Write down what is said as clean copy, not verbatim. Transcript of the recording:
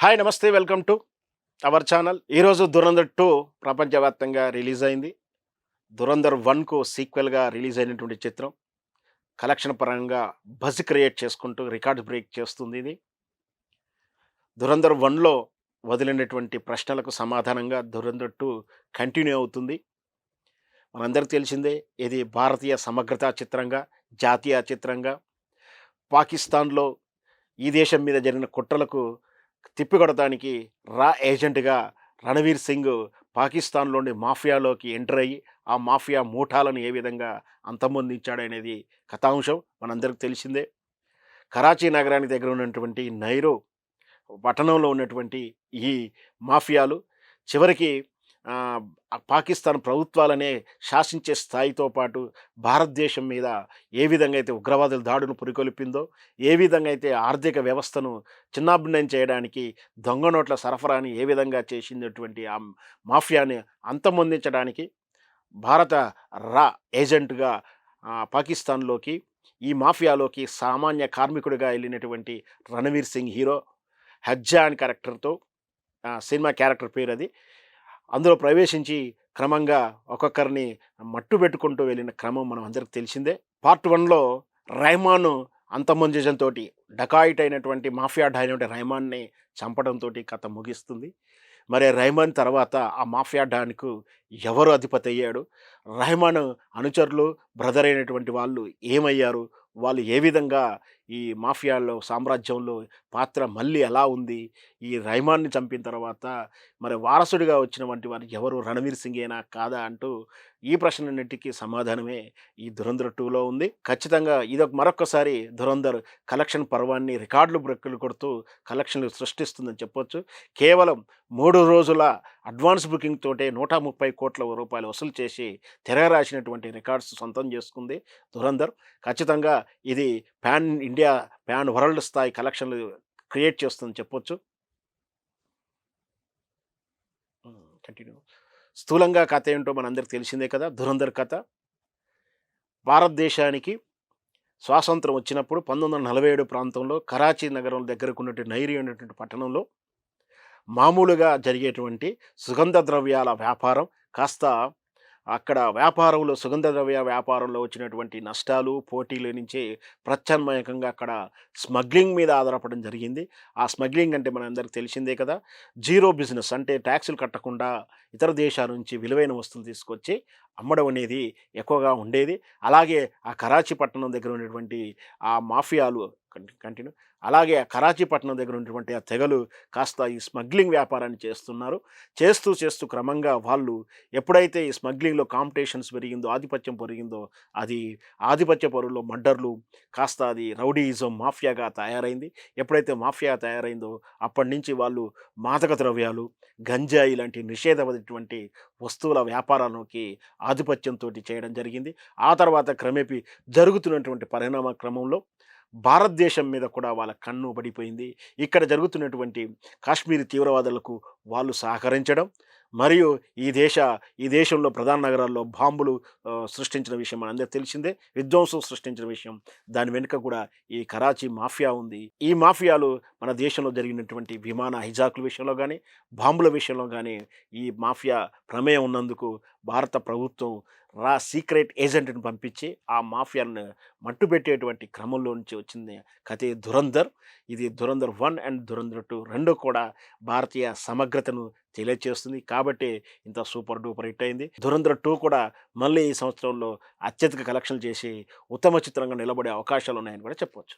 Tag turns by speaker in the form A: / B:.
A: Hi నమస్తే welcome to our channel. ఈరోజు 'ధురంధర్ 2' ప్రపంచవ్యాప్తంగా రిలీజ్ అయింది. 'ధురంధర్ 1'కు సీక్వెల్‌గా రిలీజ్ అయినటువంటి చిత్రం. కలెక్షన్ పరంగా బజ్ క్రియేట్ చేసుకుంటూ రికార్డ్ బ్రేక్ చేస్తుంది ఇది. 'ధురంధర్ 1'లో వదిలినటువంటి ప్రశ్నలకు సమాధానంగా 'ధురంధర్ 2' కంటిన్యూ అవుతుంది. మనందరికీ తెలిసిందే, ఇది భారతీయ సమగ్రతా చిత్రంగా, జాతీయ చిత్రంగా, పాకిస్తాన్‌లో ఈ దేశం మీద జరిగిన కుట్రలకు తిప్పికొడటానికి ఏజెంట్‌గా రణవీర్ సింగ్ పాకిస్తాన్‌లోని మాఫియాలోకి ఎంటర్ అయ్యి, ఆ మాఫియా మూఠాలను ఏ విధంగా అంతమొందించాడనేది కథాంశం మనందరికి తెలిసిందే. కరాచీ నగరానికి దగ్గర ఉన్నటువంటి నైరో పట్టణంలో ఉన్నటువంటి ఈ మాఫియాలు చివరికి పాకిస్తాన్ ప్రభుత్వాలనే శాసించే స్థాయితో పాటు భారతదేశం మీద ఏ విధంగా అయితే ఉగ్రవాదుల దాడును పురికొల్పిందో, ఏ విధంగా అయితే ఆర్థిక వ్యవస్థను చిన్నాభిన్నం చేయడానికి దొంగ నోట్ల సరఫరాని ఏ విధంగా చేసినటువంటి ఆ మాఫియాని అంతమొందించడానికి భారత రా ఏజెంట్గా పాకిస్తాన్లోకి, ఈ మాఫియాలోకి సామాన్య కార్మికుడిగా వెళ్ళినటువంటి రణవీర్ సింగ్ హీరో హజ్జా అని క్యారెక్టర్తో, సినిమా క్యారెక్టర్ పేరు అది, అందులో ప్రవేశించి క్రమంగా ఒక్కొక్కరిని మట్టు పెట్టుకుంటూ వెళ్ళిన క్రమం మనం అందరికి తెలిసిందే. పార్ట్ 1లో రెహమాన్ అంతమొందించడంతో, డకాయిట్ అయినటువంటి మాఫియా అయినటువంటి రెహమాన్ని చంపడంతో కథ ముగిస్తుంది. మరి రెహమాన్ తర్వాత ఆ మాఫియా డాన్కు ఎవరు అధిపతి అయ్యాడు, రెహమాన్ అనుచరులు బ్రదర్ అయినటువంటి వాళ్ళు ఏమయ్యారు, వాళ్ళు ఏ విధంగా ఈ మాఫియాలో సామ్రాజ్యంలో పాత్ర మళ్ళీ ఎలా ఉంది, ఈ రెహమాన్ని చంపిన తర్వాత మరి వారసుడిగా వచ్చినటువంటి వారు ఎవరు, రణవీర్ సింగేనా కాదా అంటూ ఈ ప్రశ్నలన్నిటికీ సమాధానమే ఈ 'ధురంధర్ 2'లో ఉంది. ఖచ్చితంగా ఇదొక మరొక్కసారి 'ధురంధర్' కలెక్షన్ పర్వాన్ని రికార్డులు బ్రేకులు కొడుతూ కలెక్షన్లు సృష్టిస్తుందని చెప్పొచ్చు. కేవలం 3 రోజుల అడ్వాన్స్ బుకింగ్ తోటే 130 కోట్ల రూపాయలు వసూలు చేసి తిరగరాసినటువంటి రికార్డ్స్ సొంతం చేసుకుంది 'ధురంధర్'. ఖచ్చితంగా ఇది పాన్ ఇండియా, పాన్ వరల్డ్ స్థాయి కలెక్షన్లు క్రియేట్ చేస్తుందని చెప్పొచ్చు. కంటిన్యూ. స్థూలంగా కథ ఏంటో మనందరికి తెలిసిందే కదా. 'ధురంధర్' కథ భారతదేశానికి స్వాతంత్రం వచ్చినప్పుడు 1947 ప్రాంతంలో కరాచీ నగరం దగ్గరకు ఉన్నటువంటి నైరీ అనేటువంటి పట్టణంలో మామూలుగా జరిగేటువంటి సుగంధ ద్రవ్యాల వ్యాపారం కాస్త అక్కడ వ్యాపారంలో, సుగంధ ద్రవ్య వ్యాపారంలో వచ్చినటువంటి నష్టాలు, పోటీల నుంచి ప్రత్యామ్నాయకంగా అక్కడ స్మగ్లింగ్ మీద ఆధారపడడం జరిగింది. ఆ స్మగ్లింగ్ అంటే మనందరికీ తెలిసిందే కదా. జీరో బిజినెస్ అంటే ట్యాక్సులు కట్టకుండా ఇతర దేశాల నుంచి విలువైన వస్తువులు తీసుకొచ్చి అమ్మడం అనేది ఎక్కువగా ఉండేది. అలాగే ఆ కరాచీ పట్టణం దగ్గర ఉన్నటువంటి ఆ మాఫియాలు కంటిన్యూ అలాగే ఆ కరాచీ పట్టణం దగ్గర ఉన్నటువంటి ఆ తెగలు కాస్త ఈ స్మగ్లింగ్ వ్యాపారాన్ని చేస్తున్నారు. చేస్తూ క్రమంగా వాళ్ళు ఎప్పుడైతే ఈ స్మగ్లింగ్‌లో కాంపిటీషన్స్ పెరిగిందో, ఆధిపత్యం పెరిగిందో, అది ఆధిపత్య పరుల్లో మర్డర్‌లు, కాస్త అది రౌడీయిజం మాఫియాగా తయారైంది. ఎప్పుడైతే మాఫియా తయారైందో అప్పటి నుంచి వాళ్ళు మాదక ద్రవ్యాలు, గంజాయి లాంటి నిషేధమైనటువంటి వస్తువుల వ్యాపారానికి ఆధిపత్యంతోటి చేయడం జరిగింది. ఆ తర్వాత క్రమేపీ జరుగుతున్నటువంటి పరిణామ క్రమంలో భారతదేశం మీద కూడా వాళ్ళ కన్ను పడిపోయింది. ఇక్కడ జరుగుతున్నటువంటి కాశ్మీరీ తీవ్రవాదులకు వాళ్ళు సహకరించడం, మరియు ఈ దేశంలో ప్రధాన నగరాల్లో బాంబులు సృష్టించిన విషయం మనందరికీ తెలిసిందే. విధ్వంసం సృష్టించిన విషయం. దాని వెనుక కూడా ఈ కరాచీ మాఫియా ఉంది. ఈ మాఫియాలు మన దేశంలో జరిగినటువంటి విమాన హైజాకుల విషయంలో గానీ, బాంబుల విషయంలో గానీ ఈ మాఫియా ప్రమేయం ఉన్నందుకు భారత ప్రభుత్వం సీక్రెట్ ఏజెంట్‌ని పంపించి ఆ మాఫియాను మట్టుపెట్టేటువంటి క్రమంలో నుంచి వచ్చింది కథే 'ధురంధర్'. ఇది 'ధురంధర్ 1' అండ్ 'ధురంధర్ 2' రెండు కూడా భారతీయ సమగ్రతను తెలియచేస్తుంది. కాబట్టే ఇంత సూపర్ డూపర్ హిట్ అయింది. 'ధురంధర్ 2' కూడా మళ్ళీ ఈ సంవత్సరంలో అత్యధిక కలెక్షన్లు చేసి ఉత్తమ చిత్రంగా నిలబడే అవకాశాలు ఉన్నాయని కూడా చెప్పవచ్చు.